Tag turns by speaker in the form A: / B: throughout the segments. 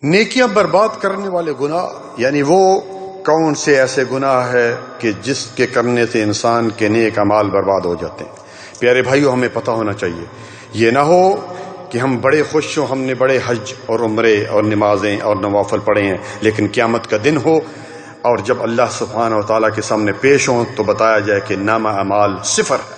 A: نیکیاں برباد کرنے والے گناہ، یعنی وہ کون سے ایسے گناہ ہے کہ جس کے کرنے سے انسان کے نیک اعمال برباد ہو جاتے ہیں؟ پیارے بھائیو، ہمیں پتہ ہونا چاہیے، یہ نہ ہو کہ ہم بڑے خوش ہوں، ہم نے بڑے حج اور عمرے اور نمازیں اور نوافل پڑھے ہیں، لیکن قیامت کا دن ہو اور جب اللہ سبحانہ و تعالیٰ کے سامنے پیش ہوں تو بتایا جائے کہ نامہ اعمال صفر ہے۔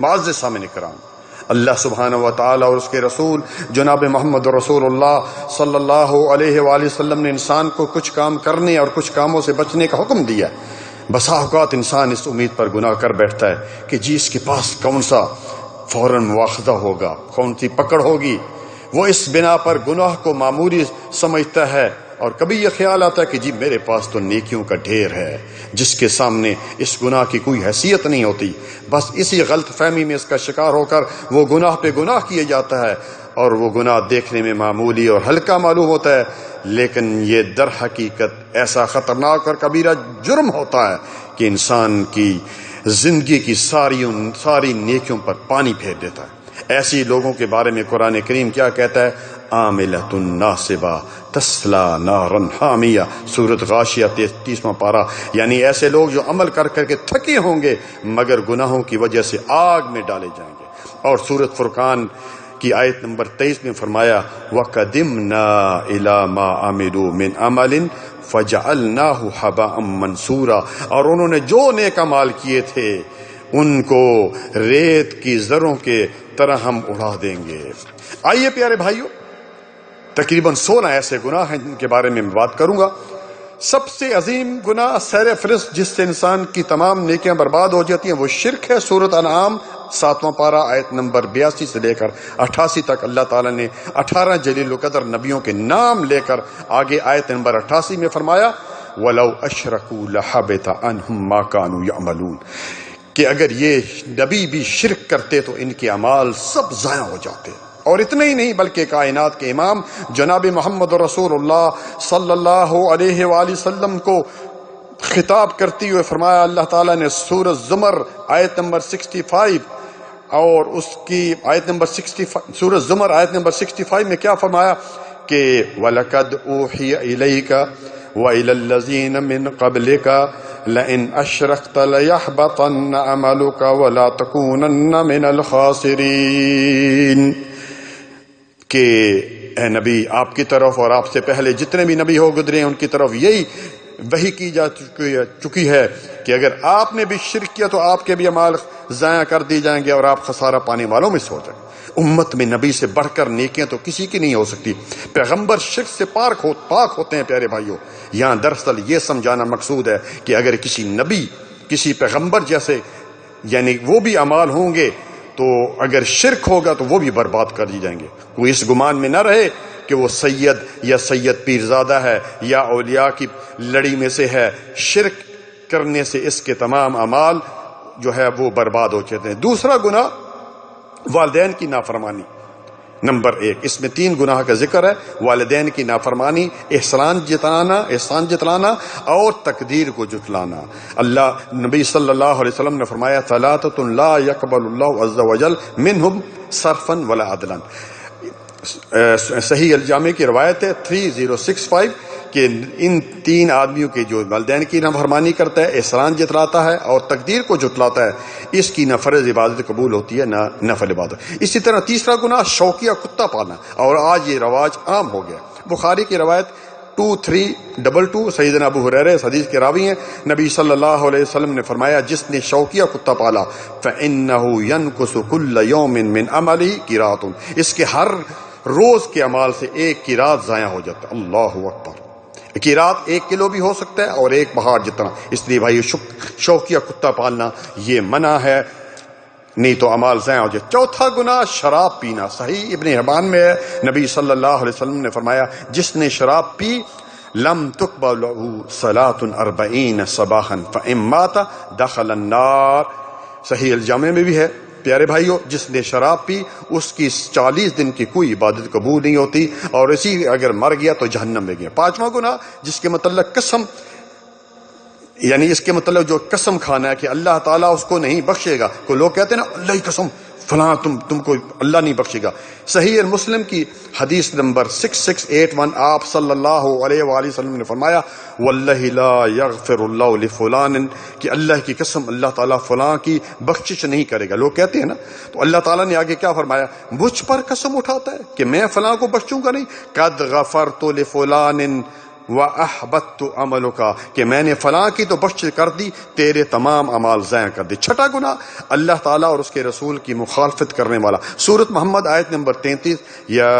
A: معزز سامنے کرام، اللہ سبحانہ و تعالیٰ اور اس کے رسول جناب محمد رسول اللہ صلی اللہ علیہ وآلہ وسلم نے انسان کو کچھ کام کرنے اور کچھ کاموں سے بچنے کا حکم دیا۔ بسا اوقات انسان اس امید پر گناہ کر بیٹھتا ہے کہ جی اس کے پاس کون سا فوراً مواخذہ ہوگا، کون سی پکڑ ہوگی، وہ اس بنا پر گناہ کو معمولی سمجھتا ہے، اور کبھی یہ خیال آتا ہے کہ جی میرے پاس تو نیکیوں کا ڈھیر ہے، جس کے سامنے اس گناہ کی کوئی حیثیت نہیں ہوتی۔ بس اسی غلط فہمی میں اس کا شکار ہو کر وہ گناہ پہ گناہ کیے جاتا ہے، اور وہ گناہ دیکھنے میں معمولی اور ہلکا معلوم ہوتا ہے، لیکن یہ در حقیقت ایسا خطرناک اور کبیرہ جرم ہوتا ہے کہ انسان کی زندگی کی ساری نیکیوں پر پانی پھیر دیتا ہے۔ ایسی لوگوں کے بارے میں قرآن کریم کیا کہتا ہے؟ عاملۃ ناصبہ تسلا نارا حامیہ، سورۃ غاشیہ 33واں پارہ، یعنی ایسے لوگ جو عمل کر کر کے تھکے ہوں گے مگر گناہوں کی وجہ سے آگ میں ڈالے جائیں گے۔ اور سورۃ فرقان کی آیت نمبر 23 میں فرمایا وَقَدِمْنَا إِلَى مَا عَمِلُوا مِنْ عَمَلٍ فَجَعَلْنَاهُ حَبَاءً مَنْثُورًا، اور انہوں نے جو نیک اعمال کیے تھے ان کو ریت کی ذروں کے طرح ہم اڑا دیں گے۔ آئیے پیارے بھائیو، تقریباً 16 ایسے گناہ ہیں جن کے بارے میں بات کروں گا۔ سب سے عظیم گناہ سیر فہرست جس سے انسان کی تمام نیکیاں برباد ہو جاتی ہیں وہ شرک ہے۔ سورۃ انعام 7واں پارہ آیت نمبر 82 سے لے کر 88 تک اللہ تعالیٰ نے 18 جلیل القدر نبیوں کے نام لے کر آگے آیت نمبر 88 میں فرمایا وَلَوْ أَشْرَكُوا لَحَبِطَ عَنْهُمْ مَا كَانُوا يَعْمَلُونَ، کہ اگر یہ نبی بھی شرک کرتے تو ان کے اعمال سب ضائع ہو جاتے۔ اور اتنا ہی نہیں بلکہ کائنات کے امام جناب محمد رسول اللہ صلی اللہ علیہ وآلہ وسلم کو خطاب کرتے ہوئے فرمایا، اللہ تعالیٰ نے سورۃ زمر آیت نمبر 65 اور اس کی آیت نمبر 65 سورۃ زمر آیت نمبر 65 میں کیا فرمایا کہ وَلَقَدْ أُوحِيَ إِلَيْكَ وَإِلَى الَّذِينَ مِنْ قَبْلِكَ لَئِنْ أَشْرَكْتَ لَيَحْبَطَنَّ عَمَلُكَ وَلَا تَكُونَنَّ مِنَ الْخَاسِرِينَ، کہ اے نبی آپ کی طرف اور آپ سے پہلے جتنے بھی نبی ہو گزرے ہیں ان کی طرف یہی وحی کی جا چکی ہے کہ اگر آپ نے بھی شرک کیا تو آپ کے بھی اعمال ضائع کر دی جائیں گے اور آپ خسارہ پانے والوں میں سے ہو جائیں گے۔ امت میں نبی سے بڑھ کر نیکیاں تو کسی کی نہیں ہو سکتی۔ پیغمبر شرک سے پاک ہوتے ہیں پیارے بھائیوں۔ یہاں دراصل یہ سمجھانا مقصود ہے کہ اگر کسی نبی کسی پیغمبر جیسے یعنی وہ بھی اعمال ہوں گے تو اگر شرک ہوگا تو وہ بھی برباد کر دی جائیں گے۔ کوئی اس گمان میں نہ رہے کہ وہ سید یا سید پیرزادہ ہے یا اولیاء کی لڑی میں سے ہے، شرک کرنے سے اس کے تمام اعمال جو ہے وہ برباد ہو جاتے ہیں۔ دوسرا گناہ والدین کی نافرمانی، نمبر 1۔ اس میں 3 گناہ کا ذکر ہے، والدین کی نافرمانی، احسان جتلانا اور تقدیر کو جھٹلانا۔ اللہ نبی صلی اللہ علیہ وسلم نے فرمایا ثلاثۃ لا يقبل اللہ عز وجل منہم صرفا ولا عدلا، صحیح الجامع کی روایت ہے 3065 کہ ان 3 آدمیوں کے جو والدین کی نافرمانی کرتا ہے، احسان جتلاتا ہے اور تقدیر کو جھٹلاتا ہے، اس کی نہ فرض عبادت قبول ہوتی ہے نہ نفل عبادت۔ اسی طرح تیسرا گناہ شوقیہ کتا پالنا، اور آج یہ رواج عام ہو گیا۔ بخاری کی روایت 2322 سیدنا ابو ہریرہ اس حدیث کے راوی ہیں، نبی صلی اللہ علیہ وسلم نے فرمایا جس نے شوقیہ کتا پالا فَإِنَّهُ يَنْقُصُ كُلَّ يَوْمٍ مِّنْ عَمَلِهِ قِرَاطٌ، اس کے ہر روز کے اعمال سے 1 قیراط ضائع ہو جاتا ہے۔ اللہ اکبر، قیراط 1 کلو بھی ہو سکتا ہے اور 1 پہاڑ جتنا۔ اس لیے بھائی شوقیہ کتا پالنا یہ منع ہے، نہیں تو اعمال ضائع ہو جائے۔ چوتھا گناہ شراب پینا، صحیح ابن حبان میں ہے، نبی صلی اللہ علیہ وسلم نے فرمایا جس نے شراب پی لم تقبل له صلاة 40 صباحا فإن مات دخل النار، صحیح الجامع میں بھی ہے۔ پیارے بھائیو، جس نے شراب پی اس کی 40 دن کی کوئی عبادت قبول نہیں ہوتی، اور اسی اگر مر گیا تو جہنم میں گیا۔ 5واں گناہ جس کے متعلق قسم، یعنی اس کے مطلب جو قسم کھانا ہے کہ اللہ تعالیٰ اس کو نہیں بخشے گا۔ کوئی لوگ کہتے ہیں نا اللہ کی قسم فلاں تم کو اللہ نہیں بخشے گا. صحیح مسلم کی حدیث نمبر 6681 آپ صلی اللہ علیہ وآلہ وسلم نے فرمایا واللہ لا یغفر اللہ لفلان، کہ اللہ کی قسم اللہ تعالیٰ فلاں کی بخشش نہیں کرے گا. لوگ کہتے ہیں نا، تو اللہ تعالیٰ نے آگے کیا فرمایا؟ مجھ پر قسم اٹھاتا ہے کہ میں فلاں کو بخشوں گا نہیں. قد غفرت لفلان وَأَحْبَطْتُ عَمَلُكَ، کہ میں نے فلاں کی تو بخش کر دی، تیرے تمام اعمال ضائع کر دی. چھٹا گناہ اللہ تعالیٰ اور اس کے رسول کی مخالفت کرنے والا. سورۃ محمد آیت نمبر 33، یا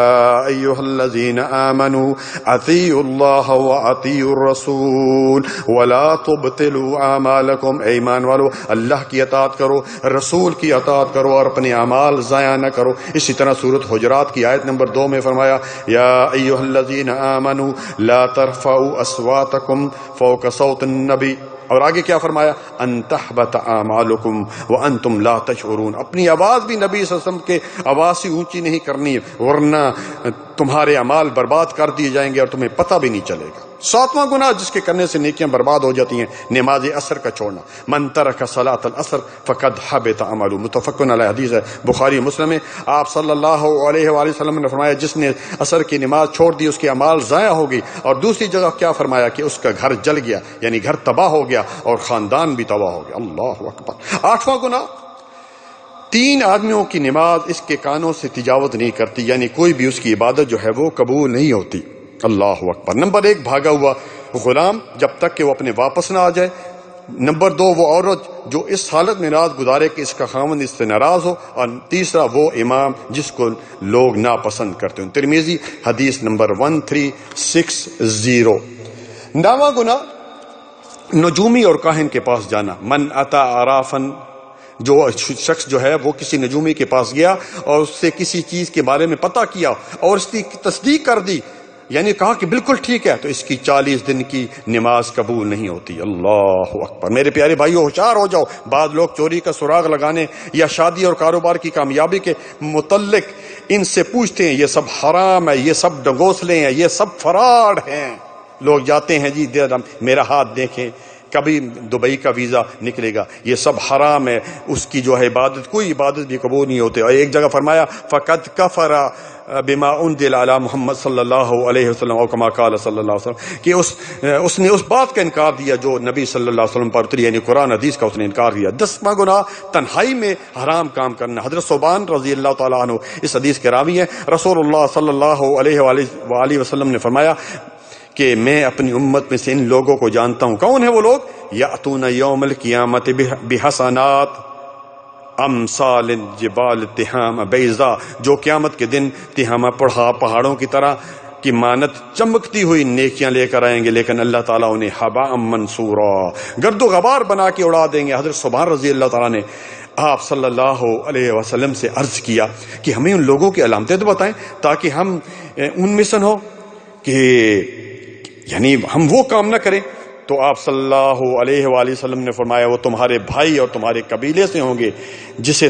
A: ایھا الذین آمنوا اطیعوا اللہ واطیعوا الرسول ولا تبطلوا اعمالکم. اے ایمان والو، اللہ کی اطاعت کرو، رسول کی اطاعت کرو اور اپنے اعمال ضائع نہ کرو. اسی طرح سورۃ حجرات کی آیت نمبر 2 میں فرمایا یا ایھا الذین آمنوا لا ترفعوا اصواتکم فوق صوت النبی، اور آگے کیا فرمایا؟ ان تحبط اعمالکم وانتم لا تشعرون. اپنی آواز بھی نبی صلی اللہ علیہ وسلم کے آواز سے اونچی نہیں کرنی، ورنہ تمہارے اعمال برباد کر دیے جائیں گے اور تمہیں پتہ بھی نہیں چلے گا. ساتواں گناہ جس کے کرنے سے نیکیاں برباد ہو جاتی ہیں، نماز عصر کا چھوڑنا. من ترک صلاۃ العصر فقد حبط عمله، متفق علیہ حدیث ہے، بخاری مسلم میں. آپ صلی اللہ علیہ وآلہ وسلم نے فرمایا جس نے عصر کی نماز چھوڑ دی اس کے اعمال ضائع ہو گئی. اور دوسری جگہ کیا فرمایا کہ اس کا گھر جل گیا، یعنی گھر تباہ ہو گیا اور خاندان بھی تباہ ہو گیا. اللہ اکبر. آٹھواں گناہ، 3 آدمیوں کی نماز اس کے کانوں سے تجاوز نہیں کرتی، یعنی کوئی بھی اس کی عبادت جو ہے وہ قبول نہیں ہوتی. اللہ اکبر. نمبر 1 بھاگا ہوا غلام جب تک کہ وہ اپنے واپس نہ آ جائے. نمبر 2 وہ عورت جو اس حالت میں رات گزارے کہ اس کا خاوند اس سے ناراض ہو. اور تیسرا وہ امام جس کو لوگ ناپسند کرتے ہیں. ترمذی حدیث نمبر 1360. 9واں گناہ نجومی اور کاہن کے پاس جانا. من اتا عرافن، جو شخص جو ہے وہ کسی نجومی کے پاس گیا اور اس سے کسی چیز کے بارے میں پتہ کیا اور اس کی تصدیق کر دی، یعنی کہا کہ بالکل ٹھیک ہے، تو اس کی 40 دن کی نماز قبول نہیں ہوتی. اللہ اکبر. میرے پیارے بھائیو ہوشیار ہو جاؤ. بعض لوگ چوری کا سراغ لگانے یا شادی اور کاروبار کی کامیابی کے متعلق ان سے پوچھتے ہیں یہ سب حرام ہے، یہ سب ڈنگوسلے ہیں، یہ سب فراڈ ہیں. لوگ جاتے ہیں جی میرا ہاتھ دیکھیں، کبھی دبئی کا ویزا نکلے گا، یہ سب حرام ہے. اس کی جو ہے عبادت، کوئی عبادت بھی قبول نہیں ہوتے. اور ایک جگہ فرمایا فقد کفر بما انزل علی محمد صلی اللہ علیہ وسلم او کما قال صلی اللہ علیہ وسلم، کہ اس نے اس بات کا انکار دیا جو نبی صلی اللہ علیہ وسلم پر اتری، یعنی قرآن حدیث کا اس نے انکار کیا. 10واں گناہ تنہائی میں حرام کام کرنا. حضرت ثوبان رضی اللہ تعالیٰ عنہ اس حدیث کے راوی ہیں. رسول اللہ صلی اللہ علیہ وآلہ وسلم نے فرمایا کہ میں اپنی امت میں سے ان لوگوں کو جانتا ہوں. کون ہیں وہ لوگ؟ یاتون یوم القیامت بحسنات امثال الجبال تہامہ بیضاء، جو قیامت کے دن تہامہ پہاڑوں کی طرح کی مانت چمکتی ہوئی نیکیاں لے کر آئیں گے، لیکن اللہ تعالیٰ انہیں حباء منصورا، گرد و غبار بنا کے اڑا دیں گے. حضرت ثوبان رضی اللہ تعالیٰ نے آپ صلی اللہ علیہ وسلم سے عرض کیا کہ ہمیں ان لوگوں کی علامتیں تو بتائیں تاکہ ہم ان میں سے ہو کہ یعنی ہم وہ کام نہ کریں. تو آپ صلی اللہ علیہ وآلہ وسلم نے فرمایا وہ تمہارے بھائی اور تمہارے قبیلے سے ہوں گے، جیسے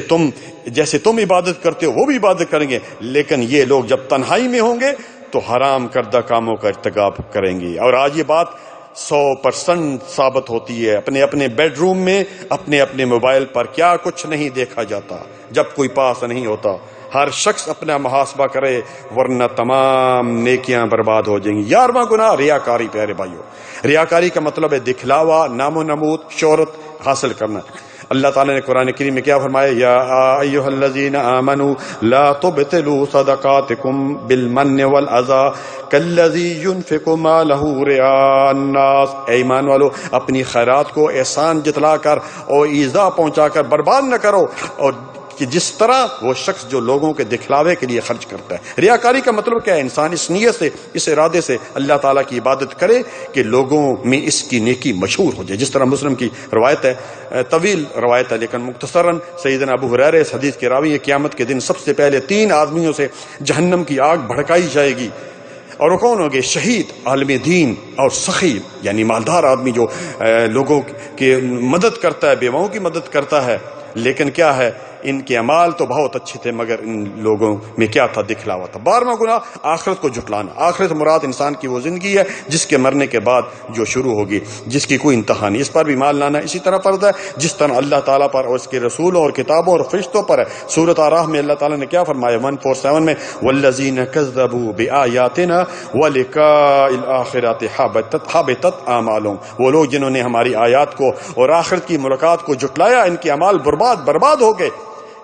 A: تم عبادت کرتے ہو وہ بھی عبادت کریں گے، لیکن یہ لوگ جب تنہائی میں ہوں گے تو حرام کردہ کاموں کا ارتکاب کریں گے. اور آج یہ بات 100% ثابت ہوتی ہے. اپنے اپنے بیڈ روم میں اپنے اپنے موبائل پر کیا کچھ نہیں دیکھا جاتا جب کوئی پاس نہیں ہوتا. ہر شخص اپنا محاسبہ کرے ورنہ تمام نیکیاں برباد ہو جائیں گی. 11واں گناہ ریاکاری. پیارے بھائیو، ریاکاری کا مطلب ہے دکھلاوا، نام و نمود، شہرت حاصل کرنا. اللہ تعالیٰ نے قرآن کریم میں کیا فرمایا؟ یا ایھا الذین آمنوا لا تبطلوا صدقاتکم بالمن والعذی کالذی ينفق مالہ رئاء الناس. اے ایمان والو، اپنی خیرات کو احسان جتلا کر اور ایذا پہنچا کر برباد نہ کرو، اور کہ جس طرح وہ شخص جو لوگوں کے دکھلاوے کے لیے خرچ کرتا ہے. ریاکاری کا مطلب کیا ہے؟ انسان اس نیت سے، اس ارادے سے اللہ تعالیٰ کی عبادت کرے کہ لوگوں میں اس کی نیکی مشہور ہو جائے. جس طرح مسلم کی روایت ہے، طویل روایت ہے لیکن مختصراً، سیدنا ابو ہریرہ اس حدیث کے راوی ہے، قیامت کے دن سب سے پہلے 3 آدمیوں سے جہنم کی آگ بھڑکائی جائے گی. اور وہ کون ہوں گے؟ شہید، عالم دین اور سخی، یعنی مالدار آدمی جو لوگوں کی مدد کرتا ہے، بیواؤں کی مدد کرتا ہے. لیکن کیا ہے ان کے اعمال تو بہت اچھے تھے مگر ان لوگوں میں کیا تھا؟ دکھلاوا تھا۔ 12واں گناہ آخرت کو جھٹلانا۔ آخرت مراد انسان کی وہ زندگی ہے جس کے مرنے کے بعد جو شروع ہوگی، جس کی کوئی انتہا نہیں، اس پر بھی ایمان لانا اسی طرح فرض ہے جس طرح اللہ تعالیٰ پر اور اس کے رسولوں اور کتابوں اور فرشتوں پر ہے۔ سورۃ اعراف میں اللہ تعالیٰ نے کیا فرمایا؟ 147 میں والذین کذبوا بآیاتنا ولقاء الآخرۃ حبطت اعمالهم، وہ لوگ جنہوں نے ہماری آیات کو اور آخرت کی ملاقات کو جھٹلایا ان کے اعمال برباد ہو گئے۔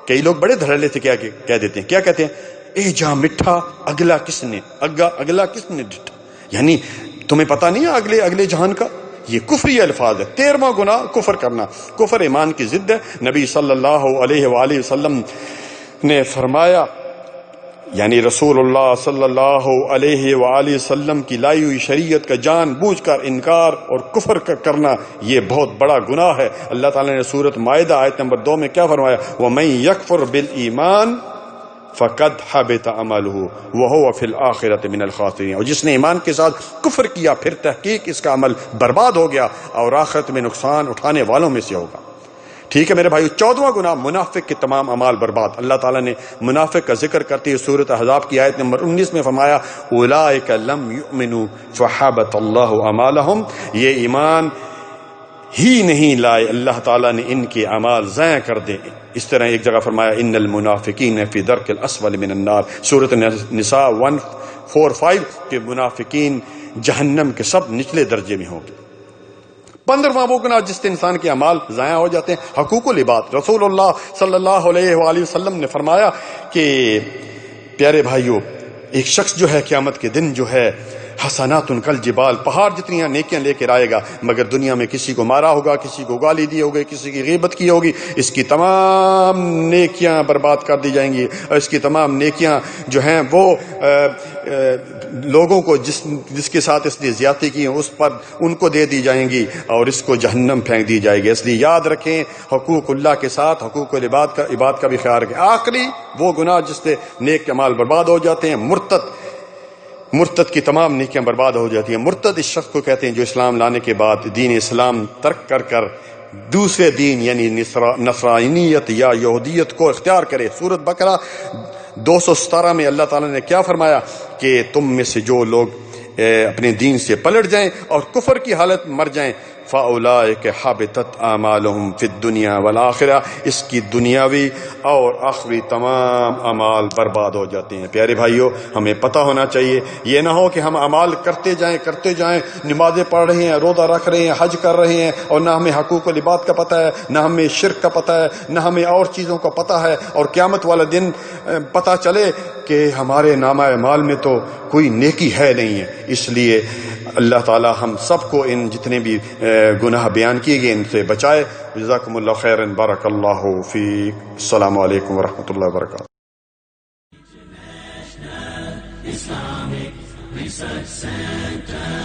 A: کئی لوگ بڑے دھڑلے سے کیا کہہ دیتے ہیں، کیا کہتے ہیں؟ اے جہاں مٹھا اگلا کس نے ڈٹھا، یعنی تمہیں پتہ نہیں ہے اگلے جہان کا؟ یہ کفری الفاظ ہے۔ 13واں گناہ کفر کرنا۔ کفر ایمان کی ضد ہے۔ نبی صلی اللہ علیہ وآلہ وسلم نے فرمایا، یعنی رسول اللہ صلی اللہ علیہ وآلہ وسلم کی لائی ہوئی شریعت کا جان بوجھ کر انکار اور کفر کرنا یہ بہت بڑا گناہ ہے۔ اللہ تعالیٰ نے سورۃ مائدہ آیت نمبر 2 میں کیا فرمایا؟ وَمَن يَكْفُرْ بِالْإِيمَانِ فَقَدْ حَبِطَ عَمَلُهُ وَهُوَ فِي الْآخِرَةِ مِنَ الْخَاسِرِينَ، اور جس نے ایمان کے ساتھ کفر کیا پھر تحقیق اس کا عمل برباد ہو گیا اور آخرت میں نقصان اٹھانے والوں میں سے ہوگا۔ ٹھیک ہے میرے بھائیو۔ 14واں گناہ منافق کے تمام اعمال برباد۔ اللہ تعالیٰ نے منافق کا ذکر کرتے ہوئے سورۃ احزاب کی آیت نمبر 19 میں فرمایا اولئک لم یؤمنوا فحبط اللہ اعمالہم، یہ ایمان ہی نہیں لائے، اللہ تعالیٰ نے ان کے اعمال ضائع کر دے۔ اس طرح ایک جگہ فرمایا ان المنافقین فی درک الاسفل من النار، سورۃ نساء 145 کہ منافقین جہنم کے سب نچلے درجے میں ہوں گے۔ 15واں وہ گناہ جس سے انسان کے اعمال ضائع ہو جاتے ہیں، حقوق العباد۔ رسول اللہ صلی اللہ علیہ وآلہ وسلم نے فرمایا کہ پیارے بھائیو، ایک شخص جو ہے قیامت کے دن جو ہے حسنات کل جبال، پہاڑ جتنی نیکیاں لے کر آئے گا، مگر دنیا میں کسی کو مارا ہوگا، کسی کو گالی دی ہوگی، کسی کی غیبت کی ہوگی، اس کی تمام نیکیاں برباد کر دی جائیں گی، اور اس کی تمام نیکیاں جو ہیں وہ لوگوں کو جس کے ساتھ اس نے زیادتی کی ہیں اس پر ان کو دے دی جائیں گی اور اس کو جہنم پھینک دی جائے گی۔ اس لیے یاد رکھیں حقوق اللہ کے ساتھ حقوق العباد کا بھی خیال رکھیں۔ آخری وہ گناہ جس سے نیک اعمال برباد ہو جاتے ہیں، مرتد کی تمام نیکیاں برباد ہو جاتی ہیں۔ مرتد اس شخص کو کہتے ہیں جو اسلام لانے کے بعد دین اسلام ترک کر دوسرے دین یعنی نصرانیت یا یہودیت کو اختیار کرے۔ سورۃ بقرہ 217 میں اللہ تعالیٰ نے کیا فرمایا کہ تم میں سے جو لوگ اپنے دین سے پلٹ جائیں اور کفر کی حالت مر جائیں فَأُولَئِكَ حَبِطَتْ أَعْمَالُهُمْ فِي الدُّنْيَا وَالْآخِرَةِ، اس کی دنیاوی اور آخری تمام اعمال برباد ہو جاتے ہیں۔ پیارے بھائیو، ہمیں پتہ ہونا چاہیے، یہ نہ ہو کہ ہم اعمال کرتے جائیں، نمازیں پڑھ رہے ہیں، روزہ رکھ رہے ہیں، حج کر رہے ہیں، اور نہ ہمیں حقوق العباد کا پتہ ہے، نہ ہمیں شرک کا پتہ ہے، نہ ہمیں اور چیزوں کا پتہ ہے، اور قیامت والا دن پتہ چلے کہ ہمارے نامہ اعمال میں تو کوئی نیکی ہے نہیں ہے۔ اس لیے اللہ تعالی ہم سب کو ان جتنے بھی گناہ بیان کیے گئے ان سے بچائے۔ جزاکم اللہ خیرا، بارک اللہ فیک۔ السلام علیکم ورحمۃ اللہ وبرکاتہ۔
B: Islamic Research Center.